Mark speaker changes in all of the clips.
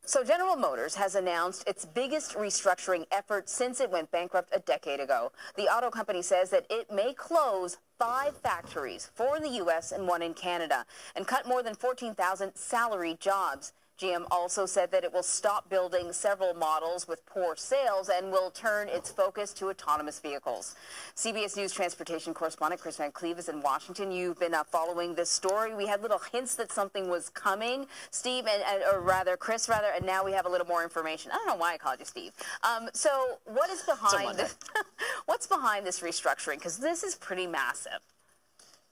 Speaker 1: So General Motors has announced its biggest restructuring effort since it went bankrupt a decade ago. The auto company says that it may close 5 factories, 4 in the U.S. and 1 in Canada, and cut more than 14,000 salaried jobs. GM also said that it will stop building several models with poor sales and will turn its focus to autonomous vehicles. CBS News transportation correspondent Chris Van Cleve is in Washington. You've been following this story. We had little hints that something was coming, Steve, or rather Chris, and now we have a little more information. I don't know why I called you Steve. So what is behind this? What's behind this restructuring? Because this is pretty massive.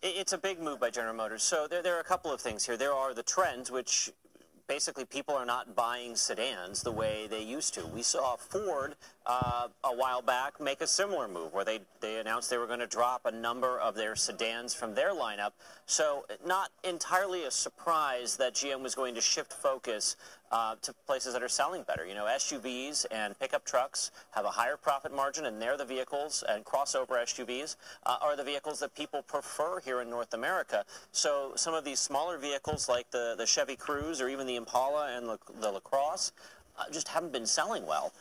Speaker 2: It's a big move by General Motors. So there are a couple of things here. There are the trends, which basically people are not buying sedans the way they used to. We saw Ford a while back make a similar move where they announced they were going to drop a number of their sedans from their lineup. So not entirely a surprise that GM was going to shift focus to places that are selling better. You know, SUVs and pickup trucks have a higher profit margin, and they're the vehicles, and crossover SUVs are the vehicles that people prefer here in North America. So some of these smaller vehicles like the Chevy Cruze or even the Impala and the LaCrosse just haven't been selling well.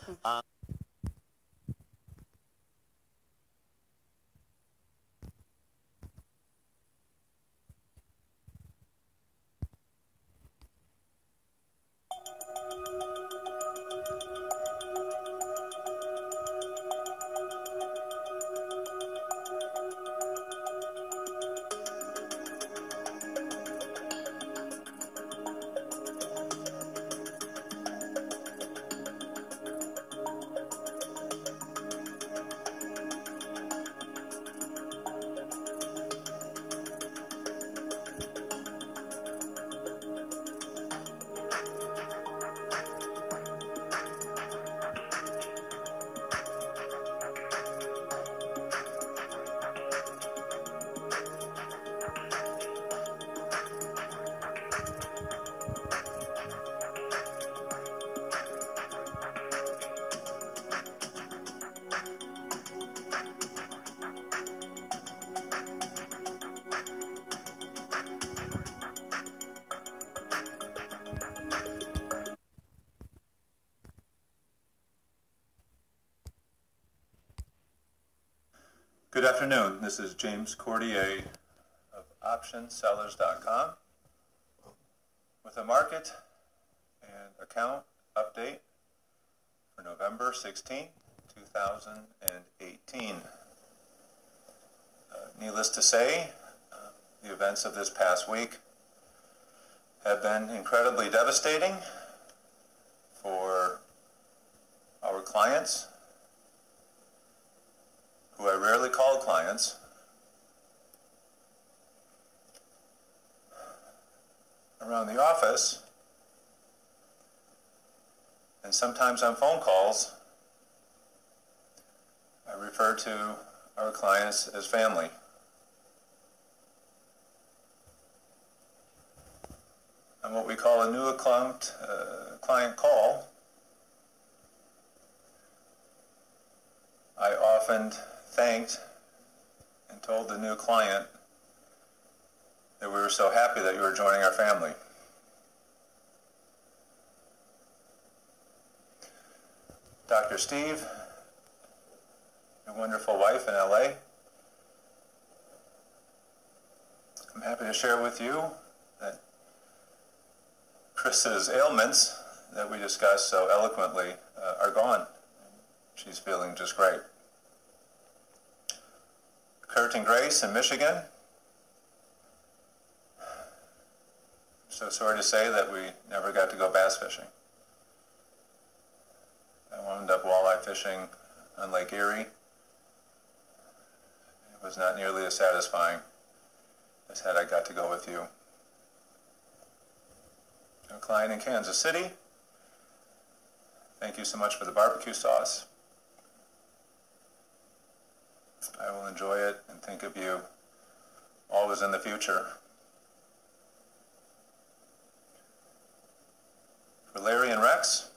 Speaker 3: Good afternoon. This is James Cordier of OptionSellers.com with a market and account update for November 16, 2018. Needless to say, the events of this past week have been incredibly devastating for our clients, who I rarely call clients, around the office, and sometimes on phone calls, I refer to our clients as family. On what we call a new client call, I often thanked and told the new client that we were so happy that you were joining our family. Dr. Steve, your wonderful wife in LA, I'm happy to share with you that Chris's ailments that we discussed so eloquently are gone. She's feeling just great. Kurt and Grace in Michigan, so sorry to say that we never got to go bass fishing. I wound up walleye fishing on Lake Erie. It was not nearly as satisfying as had I got to go with you. A client in Kansas City, thank you so much for the barbecue sauce. I will enjoy it and think of you always in the future. For Larry and Rex,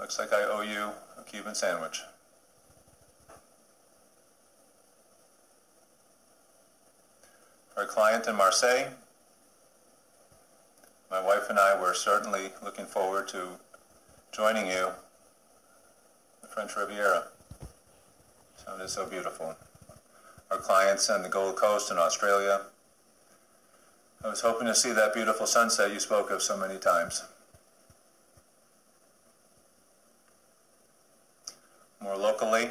Speaker 3: looks like I owe you a Cuban sandwich. For a client in Marseille, My wife and I were certainly looking forward to joining you, the French Riviera. So it is so beautiful. Our clients on the Gold Coast in Australia. I was hoping to see that beautiful sunset you spoke of so many times. More locally,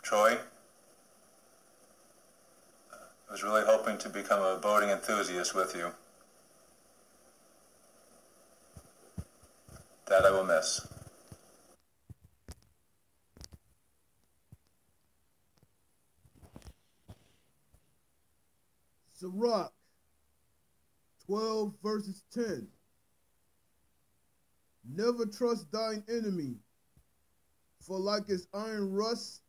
Speaker 3: Troy. I was really hoping to become a boating enthusiast with you. That I will miss.
Speaker 4: Sirach 12 verses 10. Never trust thine enemy, for like as iron rust,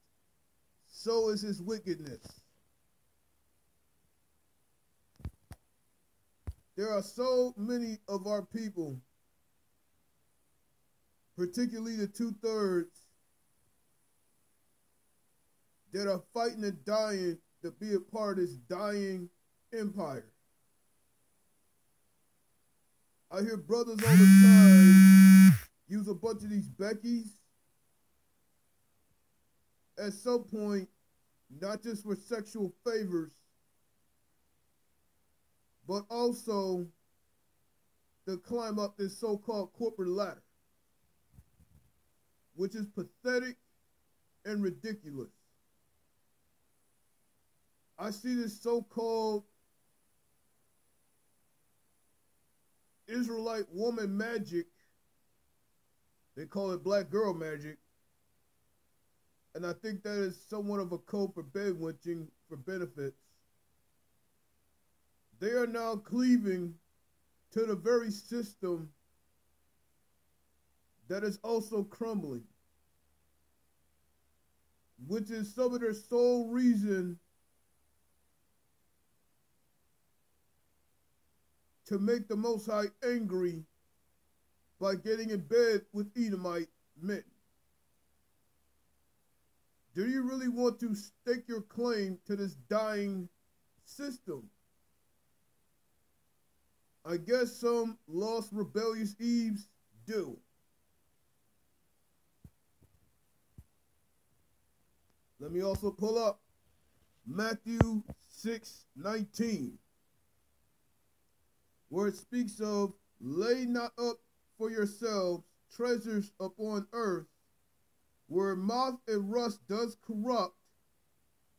Speaker 4: so is his wickedness. There are so many of our people, particularly the 2/3, that are fighting and dying to be a part of this dying empire. I hear brothers all the time use a bunch of these Beckys at some point, not just for sexual favors, but also to climb up this so-called corporate ladder, which is pathetic and ridiculous. I see this so-called Israelite woman magic, they call it black girl magic, and I think that is somewhat of a code for bedwitching for benefits. They are now cleaving to the very system that is also crumbling, which is some of their sole reason to make the Most High angry by getting in bed with Edomite men. Do you really want to stake your claim to this dying system? I guess some lost rebellious Eves do. Let me also pull up Matthew 6:19, where it speaks of, lay not up for yourselves treasures upon earth, where moth and rust does corrupt,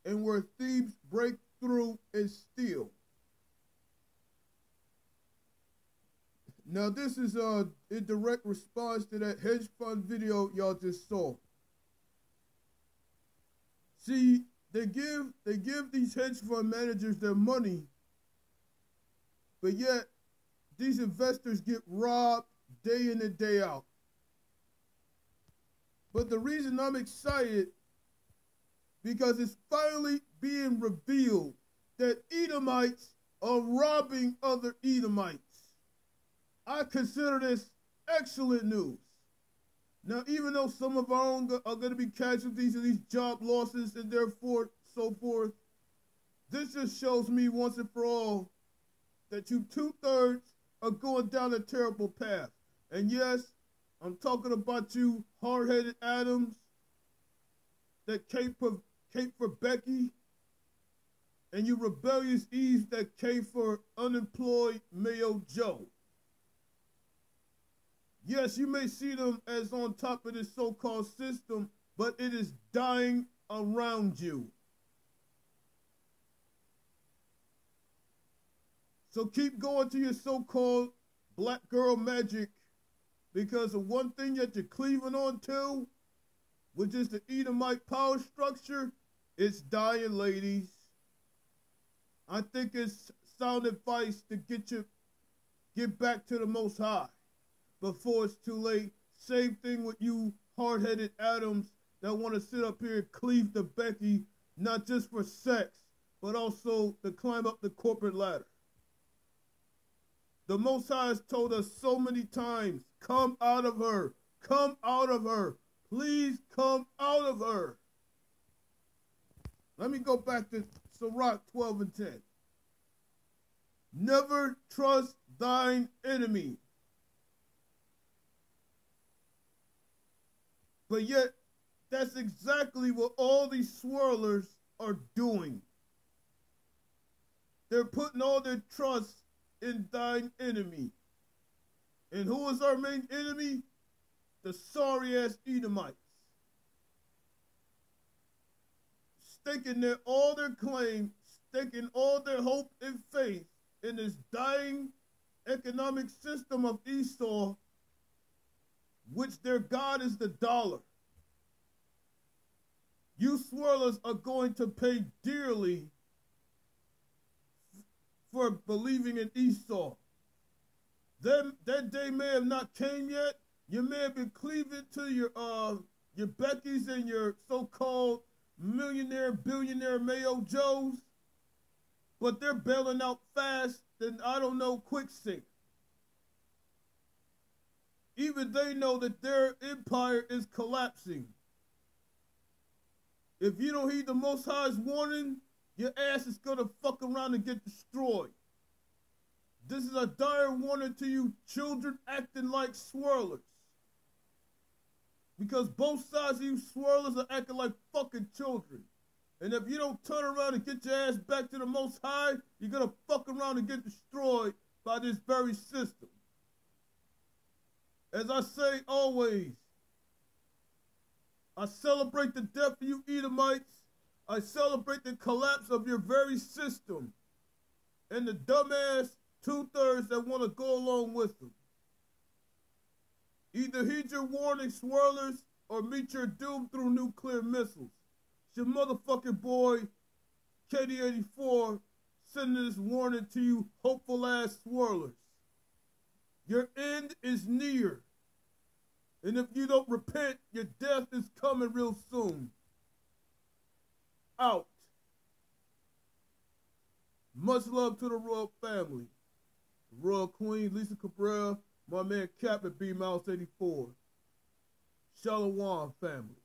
Speaker 4: and where thieves break through and steal. Now this is in direct response to that hedge fund video y'all just saw. See, they give these hedge fund managers their money, but yet these investors get robbed day in and day out. But the reason I'm excited, because it's finally being revealed that Edomites are robbing other Edomites. I consider this excellent news. Now, even though some of our own are going to be casualties of these job losses and therefore so forth, this just shows me once and for all that you 2/3 are going down a terrible path. And yes, I'm talking about you hard-headed Adams that cape for Becky, and you rebellious Eves that cape for unemployed Mayo Joe. Yes, you may see them as on top of this so-called system, but it is dying around you. So keep going to your so-called black girl magic, because the one thing that you're cleaving on to, which is the Edomite power structure, it's dying, ladies. I think it's sound advice to get back to the Most High before it's too late. Same thing with you hard-headed Adams that want to sit up here and cleave to Becky, not just for sex, but also to climb up the corporate ladder. The Most High has told us so many times, come out of her, come out of her, please come out of her. Let me go back to Sirach 12:10. Never trust thine enemy. But yet, that's exactly what all these swirlers are doing. They're putting all their trust in thine enemy. And who is our main enemy? The sorry-ass Edomites. Staking all their claim, staking all their hope and faith in this dying economic system of Esau, which their God is the dollar. You swirlers are going to pay dearly for believing in Esau. That day may have not came yet. You may have been cleaving to your Beckys and your so-called millionaire, billionaire Mayo Joes, but they're bailing out fast than, I don't know, quicksand. Even they know that their empire is collapsing. If you don't heed the Most High's warning, your ass is gonna fuck around and get destroyed. This is a dire warning to you children acting like swirlers. Because both sides of you swirlers are acting like fucking children. And if you don't turn around and get your ass back to the Most High, you're gonna fuck around and get destroyed by this very system. As I say always, I celebrate the death of you Edomites. I celebrate the collapse of your very system and the dumbass 2/3 that want to go along with them. Either heed your warning, swirlers, or meet your doom through nuclear missiles. It's your motherfucking boy, KD84, sending this warning to you hopeful ass swirlers. Your end is near. And if you don't repent, your death is coming real soon. Out. Much love to the royal family. The royal queen, Lisa Cabrera, my man Captain B. Mouse 84. Shalom family.